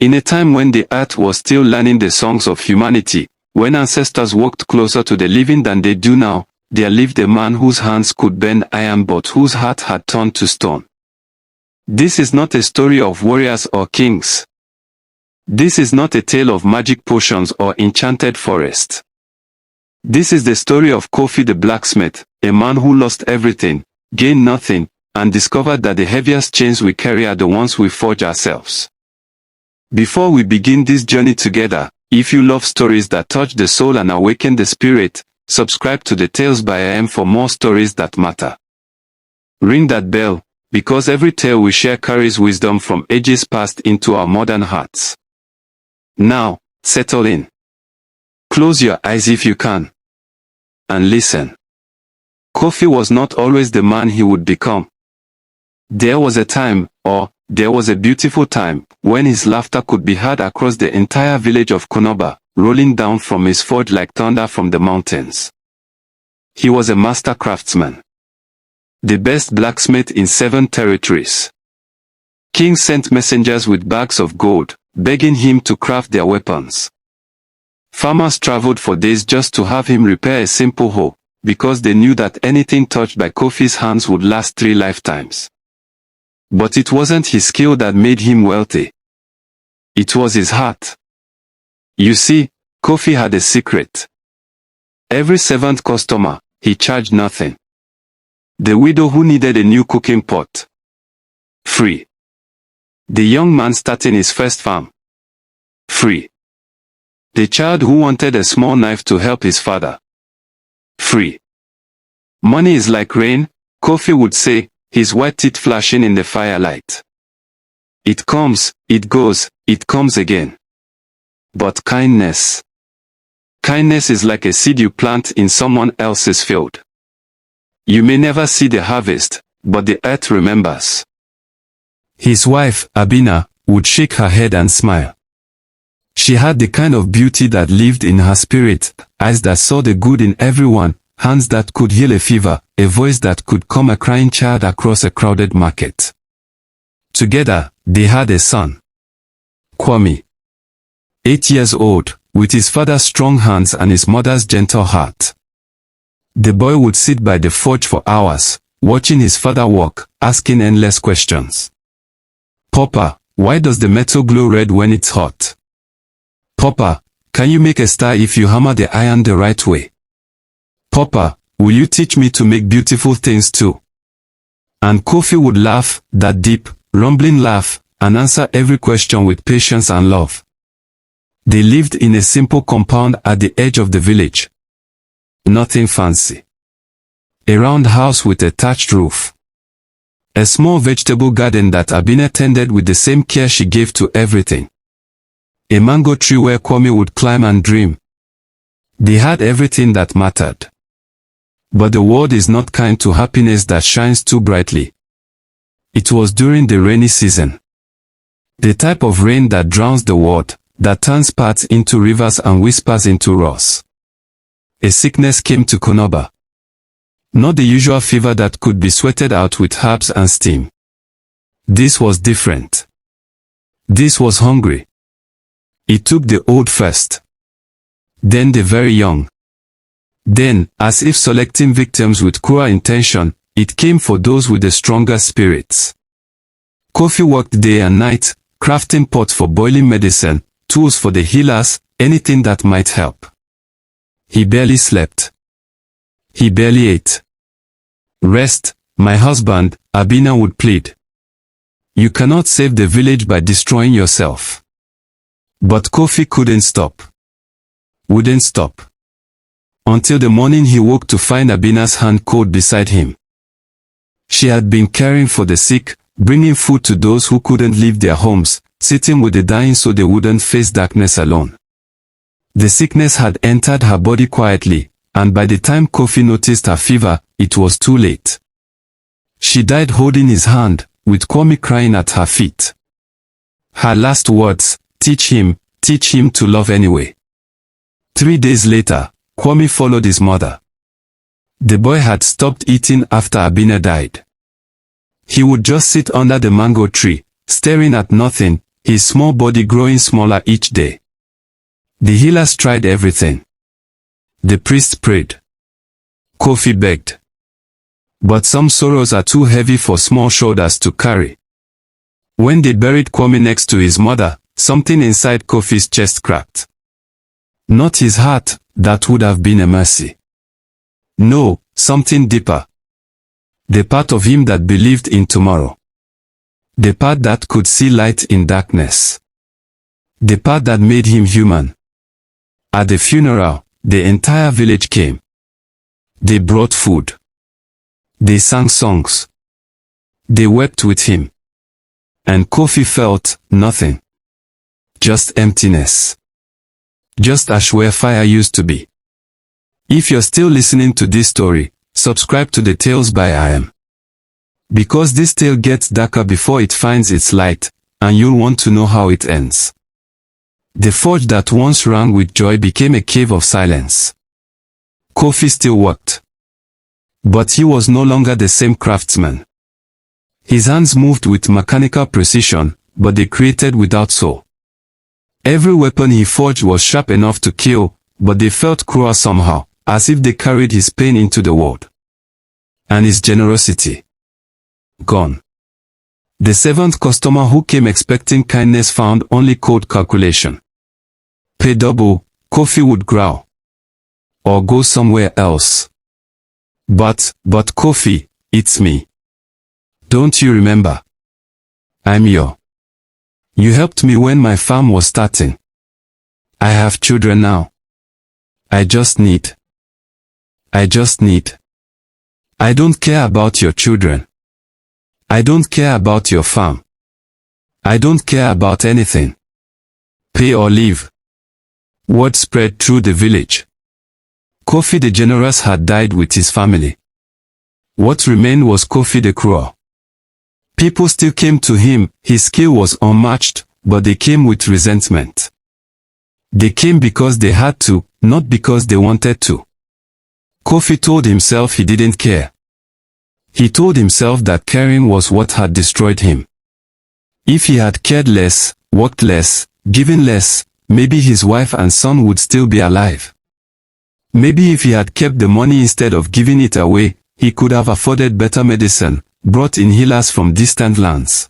In a time when the earth was still learning the songs of humanity, when ancestors walked closer to the living than they do now, there lived a man whose hands could bend iron but whose heart had turned to stone. This is not a story of warriors or kings. This is not a tale of magic potions or enchanted forests. This is the story of Kofi the blacksmith, a man who lost everything, gained nothing, and discovered that the heaviest chains we carry are the ones we forge ourselves. Before we begin this journey together, if you love stories that touch the soul and awaken the spirit, subscribe to the Tales by AM for more stories that matter. Ring that bell, because every tale we share carries wisdom from ages past into our modern hearts. Now, settle in. Close your eyes if you can. And listen. Kofi was not always the man he would become. There was a time, there was a beautiful time, when his laughter could be heard across the entire village of Konoba, rolling down from his forge like thunder from the mountains. He was a master craftsman. The best blacksmith in 7 territories. Kings sent messengers with bags of gold, begging him to craft their weapons. Farmers traveled for days just to have him repair a simple hoe, because they knew that anything touched by Kofi's hands would last 3 lifetimes. But it wasn't his skill that made him wealthy. It was his heart. You see, Kofi had a secret. Every 7th customer, he charged nothing. The widow who needed a new cooking pot. Free. The young man starting his first farm. Free. The child who wanted a small knife to help his father. Free. Money is like rain, Kofi would say, his white teeth flashing in the firelight. It comes, it goes, it comes again. But kindness. Kindness is like a seed you plant in someone else's field. You may never see the harvest, but the earth remembers. His wife, Abena, would shake her head and smile. She had the kind of beauty that lived in her spirit, eyes that saw the good in everyone, hands that could heal a fever, a voice that could calm a crying child across a crowded market. Together, they had a son. Kwame. 8 years old, with his father's strong hands and his mother's gentle heart. The boy would sit by the forge for hours, watching his father work, asking endless questions. Papa, why does the metal glow red when it's hot? Papa, can you make a star if you hammer the iron the right way? Papa, will you teach me to make beautiful things too? And Kofi would laugh, that deep, rumbling laugh, and answer every question with patience and love. They lived in a simple compound at the edge of the village. Nothing fancy. A round house with a thatched roof. A small vegetable garden that Abena tended with the same care she gave to everything. A mango tree where Kwame would climb and dream. They had everything that mattered. But the world is not kind to happiness that shines too brightly. It was during the rainy season. The type of rain that drowns the world, that turns paths into rivers and whispers into roars. A sickness came to Konoba. Not the usual fever that could be sweated out with herbs and steam. This was different. This was hungry. It took the old first. Then the very young. Then, as if selecting victims with cruel intention, it came for those with the stronger spirits. Kofi worked day and night, crafting pots for boiling medicine, tools for the healers, anything that might help. He barely slept. He barely ate. Rest, my husband, Abena would plead. You cannot save the village by destroying yourself. But Kofi couldn't stop. Wouldn't stop. Until the morning he woke to find Abena's hand cold beside him. She had been caring for the sick, bringing food to those who couldn't leave their homes, sitting with the dying so they wouldn't face darkness alone. The sickness had entered her body quietly, and by the time Kofi noticed her fever, it was too late. She died holding his hand, with Kwame crying at her feet. Her last words, teach him to love anyway. 3 days later, Kwame followed his mother. The boy had stopped eating after Abena died. He would just sit under the mango tree, staring at nothing, his small body growing smaller each day. The healers tried everything. The priest prayed. Kofi begged. But some sorrows are too heavy for small shoulders to carry. When they buried Kwame next to his mother, something inside Kofi's chest cracked. Not his heart, that would have been a mercy. No, something deeper. The part of him that believed in tomorrow. The part that could see light in darkness. The part that made him human. At the funeral, the entire village came. They brought food. They sang songs. They wept with him. And Kofi felt nothing. Just emptiness. Just ash where fire used to be. If you're still listening to this story, subscribe to the Tales by IM. Because this tale gets darker before it finds its light, and you'll want to know how it ends. The forge that once rang with joy became a cave of silence. Kofi still worked. But he was no longer the same craftsman. His hands moved with mechanical precision, but they created without soul. Every weapon he forged was sharp enough to kill, but they felt cruel somehow, as if they carried his pain into the world. And his generosity. Gone. The seventh customer who came expecting kindness found only cold calculation. Pay double, Kofi would growl. Or go somewhere else. But Kofi, it's me. Don't you remember? I'm your. You helped me when my farm was starting. I have children now. I just need. I don't care about your children. I don't care about your farm. I don't care about anything. Pay or leave. Word spread through the village. Kofi the generous had died with his family. What remained was Kofi the cruel. People still came to him, his skill was unmatched, but they came with resentment. They came because they had to, not because they wanted to. Kofi told himself he didn't care. He told himself that caring was what had destroyed him. If he had cared less, worked less, given less, maybe his wife and son would still be alive. Maybe if he had kept the money instead of giving it away, he could have afforded better medicine, brought in healers from distant lands.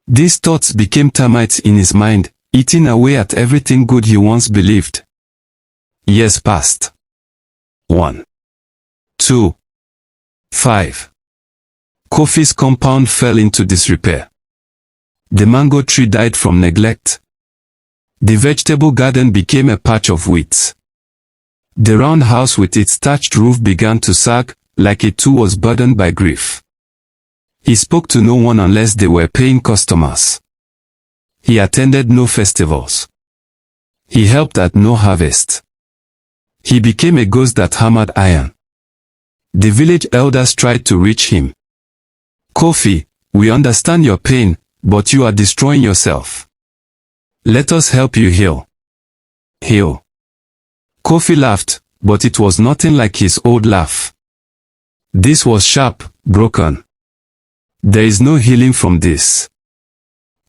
These thoughts became termites in his mind, eating away at everything good he once believed. Years passed. 1. 2. 5. Kofi's compound fell into disrepair. The mango tree died from neglect. The vegetable garden became a patch of weeds. The round house with its thatched roof began to sag, like it too was burdened by grief. He spoke to no one unless they were paying customers. He attended no festivals. He helped at no harvest. He became a ghost that hammered iron. The village elders tried to reach him. Kofi, we understand your pain, but you are destroying yourself. Let us help you heal. Heal. Kofi laughed, but it was nothing like his old laugh. This was sharp, broken. There is no healing from this.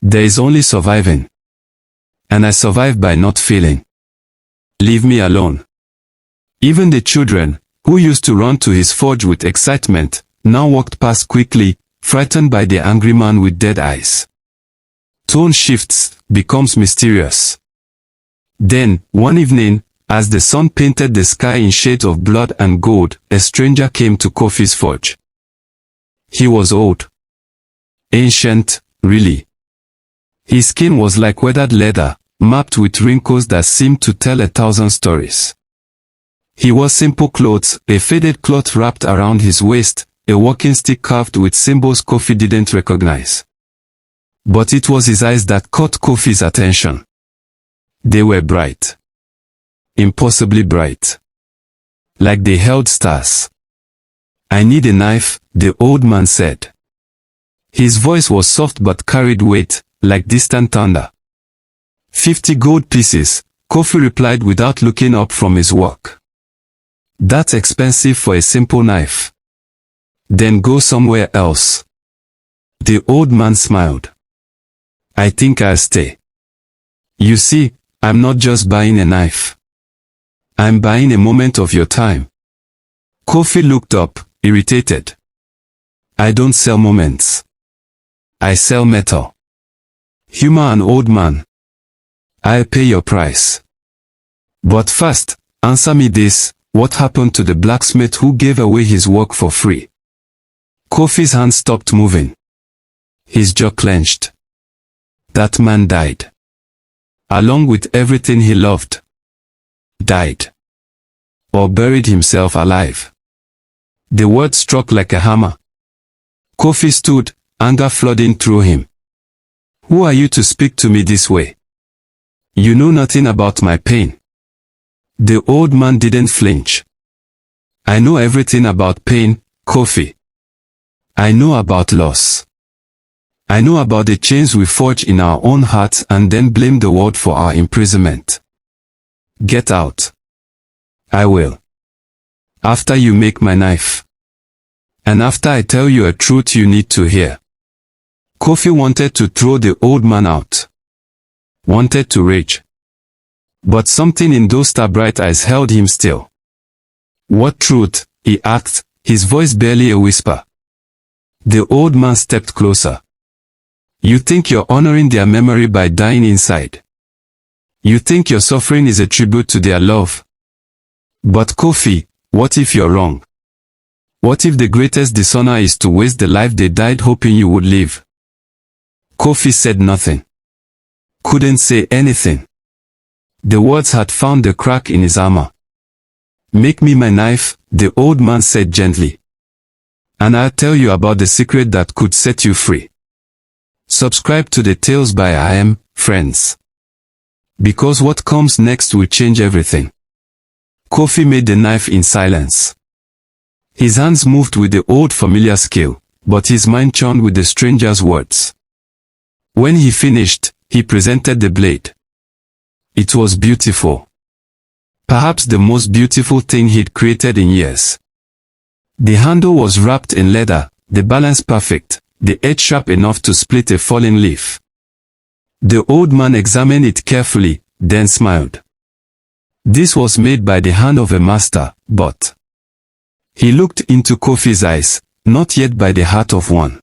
There is only surviving. And I survived by not feeling. Leave me alone. Even the children, who used to run to his forge with excitement, now walked past quickly, frightened by the angry man with dead eyes. Tone shifts, becomes mysterious. Then, one evening, as the sun painted the sky in shades of blood and gold, a stranger came to Kofi's forge. He was old. Ancient, really. His skin was like weathered leather, marked with wrinkles that seemed to tell 1,000 stories. He wore simple clothes, a faded cloth wrapped around his waist, a walking stick carved with symbols Kofi didn't recognize. But it was his eyes that caught Kofi's attention. They were bright. Impossibly bright. Like they held stars. I need a knife, the old man said. His voice was soft but carried weight, like distant thunder. 50 gold pieces, Kofi replied without looking up from his work. That's expensive for a simple knife. Then go somewhere else. The old man smiled. I think I'll stay. You see, I'm not just buying a knife. I'm buying a moment of your time. Kofi looked up, irritated. I don't sell moments. I sell metal. Humor an old man. I'll pay your price. But first, answer me this, what happened to the blacksmith who gave away his work for free? Kofi's hand stopped moving. His jaw clenched. That man died. Along with everything he loved. Died. Or buried himself alive. The word struck like a hammer. Kofi stood, anger flooding through him. Who are you to speak to me this way? You know nothing about my pain. The old man didn't flinch. I know everything about pain, Kofi. I know about loss. I know about the chains we forge in our own hearts and then blame the world for our imprisonment. Get out. I will. After you make my knife. And after I tell you a truth you need to hear. Kofi wanted to throw the old man out. Wanted to rage. But something in those star-bright eyes held him still. What truth? He asked, his voice barely a whisper. The old man stepped closer. You think you're honoring their memory by dying inside. You think your suffering is a tribute to their love. But Kofi, what if you're wrong? What if the greatest dishonor is to waste the life they died hoping you would live? Kofi said nothing. Couldn't say anything. The words had found a crack in his armor. Make me my knife, the old man said gently. And I'll tell you about the secret that could set you free. Subscribe to the Tales by I Am, friends. Because what comes next will change everything. Kofi made the knife in silence. His hands moved with the old familiar skill, but his mind churned with the stranger's words. When he finished, he presented the blade. It was beautiful. Perhaps the most beautiful thing he'd created in years. The handle was wrapped in leather, the balance perfect, the edge sharp enough to split a falling leaf. The old man examined it carefully, then smiled. This was made by the hand of a master, but... He looked into Kofi's eyes, not yet by the heart of one.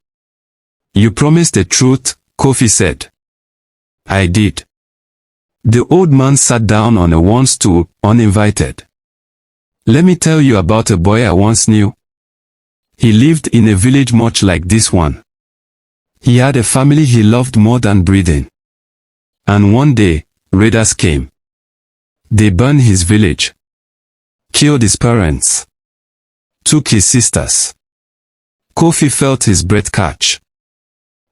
You promised the truth, Kofi said. I did. The old man sat down on a worn stool, uninvited. Let me tell you about a boy I once knew. He lived in a village much like this one. He had a family he loved more than breathing. And one day, raiders came. They burned his village. Killed his parents. Took his sisters. Kofi felt his breath catch.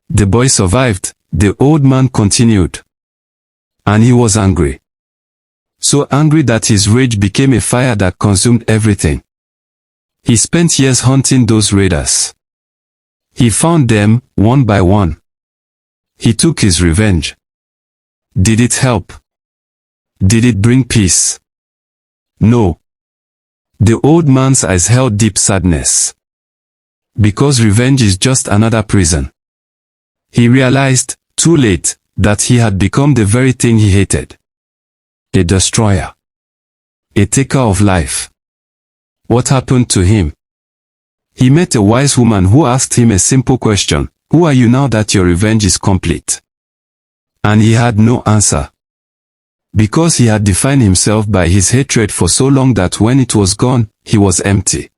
The boy survived, the old man continued. And he was angry. So angry that his rage became a fire that consumed everything. He spent years hunting those raiders. He found them, one by one. He took his revenge. Did it help? Did it bring peace? No. The old man's eyes held deep sadness. Because revenge is just another prison. He realized, too late, that he had become the very thing he hated. A destroyer. A taker of life. What happened to him? He met a wise woman who asked him a simple question, who are you now that your revenge is complete? And he had no answer. Because he had defined himself by his hatred for so long that when it was gone, he was empty.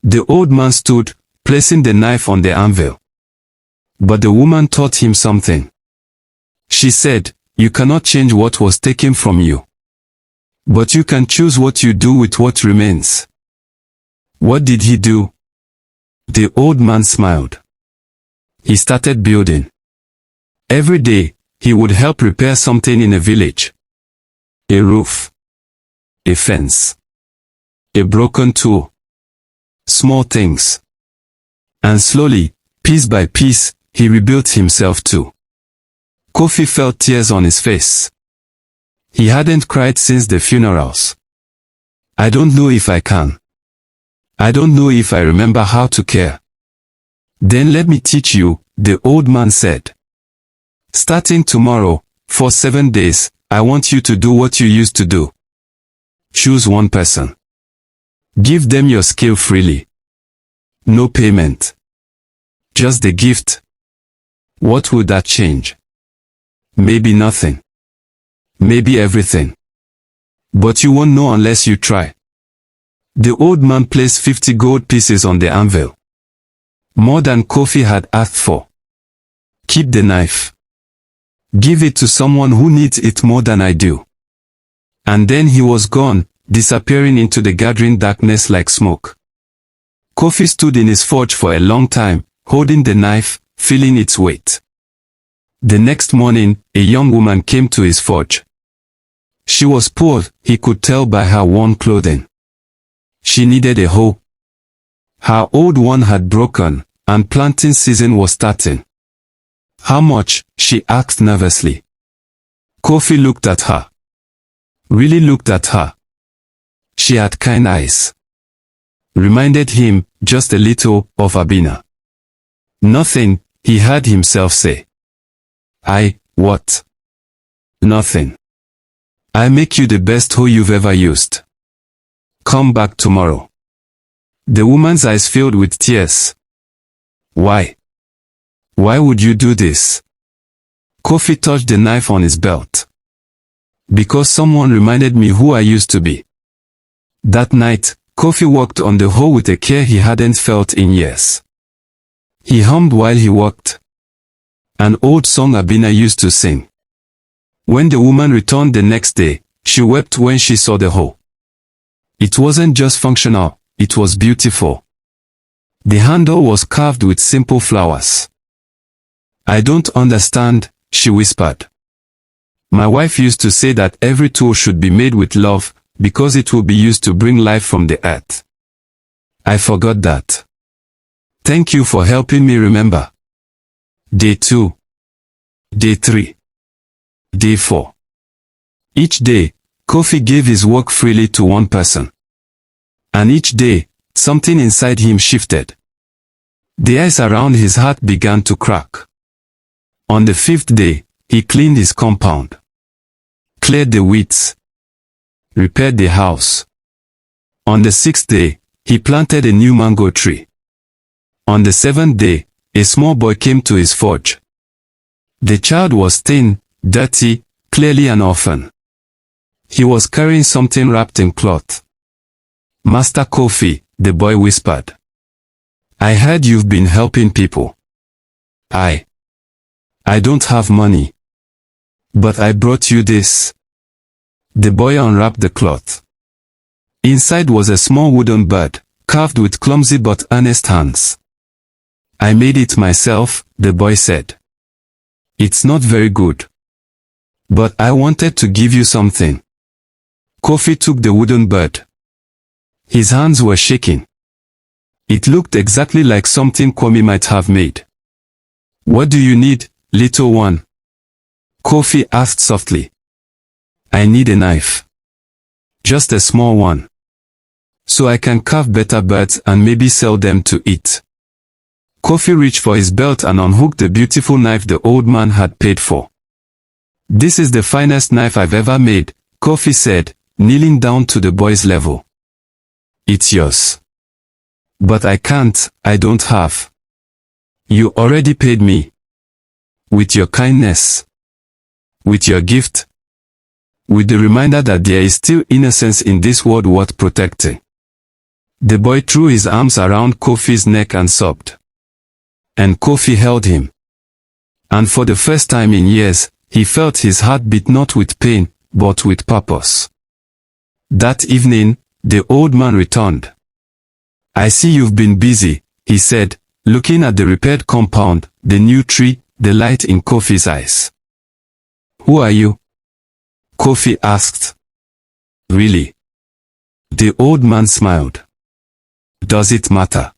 The old man stood, placing the knife on the anvil. But the woman taught him something. She said, you cannot change what was taken from you. But you can choose what you do with what remains. What did he do? The old man smiled. He started building. Every day, he would help repair something in a village. A roof. A fence. A broken tool. Small things. And slowly, piece by piece, he rebuilt himself too. Kofi felt tears on his face. He hadn't cried since the funerals. I don't know if I can. I don't know if I remember how to care. Then let me teach you, the old man said. Starting tomorrow, for 7 days, I want you to do what you used to do. Choose one person. Give them your skill freely. No payment. Just the gift. What would that change? Maybe nothing. Maybe everything. But you won't know unless you try. The old man placed 50 gold pieces on the anvil. More than Kofi had asked for. Keep the knife. Give it to someone who needs it more than I do. And then he was gone, disappearing into the gathering darkness like smoke. Kofi stood in his forge for a long time, holding the knife, feeling its weight. The next morning, a young woman came to his forge. She was poor, he could tell by her worn clothing. She needed a hoe. Her old one had broken, and planting season was starting. How much? She asked nervously. Kofi looked at her. Really looked at her. She had kind eyes. Reminded him, just a little, of Abena. Nothing, he heard himself say. What? Nothing. I make you the best hoe you've ever used. Come back tomorrow. The woman's eyes filled with tears. Why? Why would you do this? Kofi touched the knife on his belt. Because someone reminded me who I used to be. That night, Kofi worked on the hoe with a care he hadn't felt in years. He hummed while he worked. An old song Abena used to sing. When the woman returned the next day, she wept when she saw the hoe. It wasn't just functional, it was beautiful. The handle was carved with simple flowers. I don't understand, she whispered. My wife used to say that every tool should be made with love, because it will be used to bring life from the earth. I forgot that. Thank you for helping me remember. Day 2. Day 3. Day 4. Each day, Kofi gave his work freely to one person. And each day, something inside him shifted. The ice around his heart began to crack. On the 5th day, he cleaned his compound. Cleared the weeds. Repaired the house. On the 6th day, he planted a new mango tree. On the 7th day, a small boy came to his forge. The child was thin, dirty, clearly an orphan. He was carrying something wrapped in cloth. Master Kofi, the boy whispered. I heard you've been helping people. I don't have money. But I brought you this. The boy unwrapped the cloth. Inside was a small wooden bird, carved with clumsy but earnest hands. I made it myself, the boy said. It's not very good. But I wanted to give you something. Kofi took the wooden bird. His hands were shaking. It looked exactly like something Kwame might have made. What do you need, little one? Kofi asked softly. I need a knife. Just a small one. So I can carve better birds and maybe sell them to eat. Kofi reached for his belt and unhooked the beautiful knife the old man had paid for. This is the finest knife I've ever made, Kofi said, kneeling down to the boy's level. It's yours. But I don't have. You already paid me. With your kindness. With your gift. With the reminder that there is still innocence in this world worth protecting. The boy threw his arms around Kofi's neck and sobbed. And Kofi held him. And for the first time in years, he felt his heart beat not with pain, but with purpose. That evening, the old man returned. I see you've been busy, he said, looking at the repaired compound, the new tree, the light in Kofi's eyes. Who are you? Kofi asked. Really? The old man smiled. Does it matter?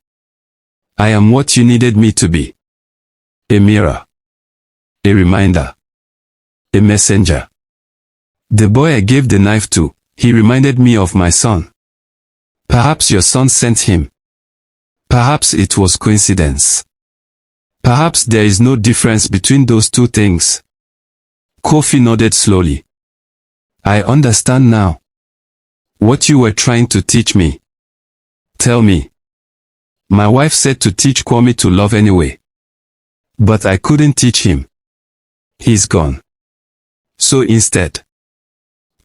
I am what you needed me to be. A mirror. A reminder. A messenger. The boy I gave the knife to, he reminded me of my son. Perhaps your son sent him. Perhaps it was coincidence. Perhaps there is no difference between those two things. Kofi nodded slowly. I understand now. What you were trying to teach me. Tell me. My wife said to teach Kwame to love anyway. But I couldn't teach him. He's gone. So instead,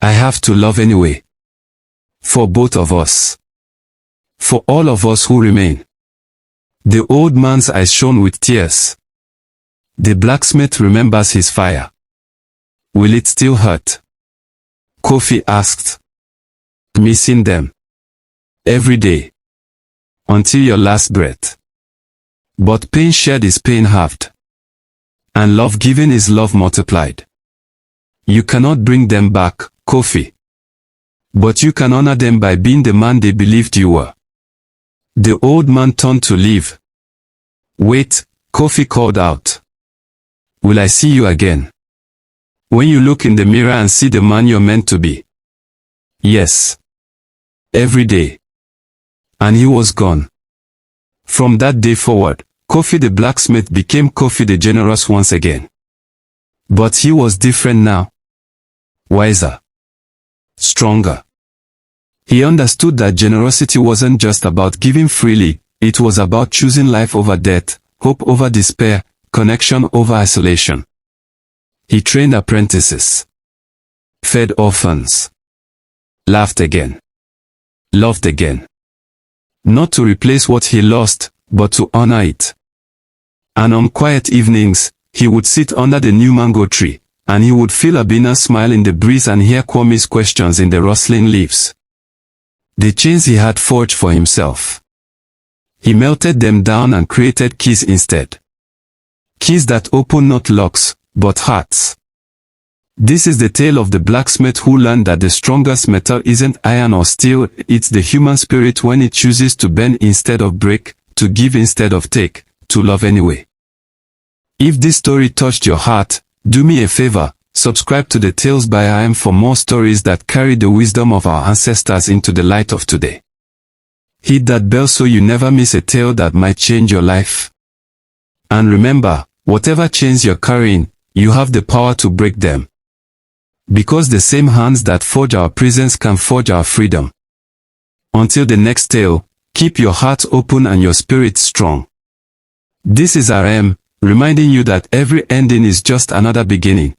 I have to love anyway. For both of us. For all of us who remain. The old man's eyes shone with tears. The blacksmith remembers his fire. Will it still hurt? Kofi asked. Missing them. Every day. Until your last breath. But pain shared is pain halved. And love given is love multiplied. You cannot bring them back, Kofi. But you can honor them by being the man they believed you were. The old man turned to leave. Wait, Kofi called out. Will I see you again? When you look in the mirror and see the man you're meant to be. Yes. Every day. And he was gone. From that day forward, Kofi the blacksmith became Kofi the generous once again. But he was different now. Wiser. Stronger. He understood that generosity wasn't just about giving freely, it was about choosing life over death, hope over despair, connection over isolation. He trained apprentices. Fed orphans. Laughed again. Loved again. Not to replace what he lost, but to honor it. And on quiet evenings, he would sit under the new mango tree, and he would feel Abena's smile in the breeze and hear Kwame's questions in the rustling leaves. The chains he had forged for himself. He melted them down and created keys instead. Keys that open not locks, but hearts. This is the tale of the blacksmith who learned that the strongest metal isn't iron or steel, it's the human spirit when it chooses to bend instead of break, to give instead of take, to love anyway. If this story touched your heart, do me a favor, subscribe to the Tales by I Am for more stories that carry the wisdom of our ancestors into the light of today. Hit that bell so you never miss a tale that might change your life. And remember, whatever chains you're carrying, you have the power to break them. Because the same hands that forge our prisons can forge our freedom. Until the next tale, keep your heart open and your spirit strong. This is RM, reminding you that every ending is just another beginning.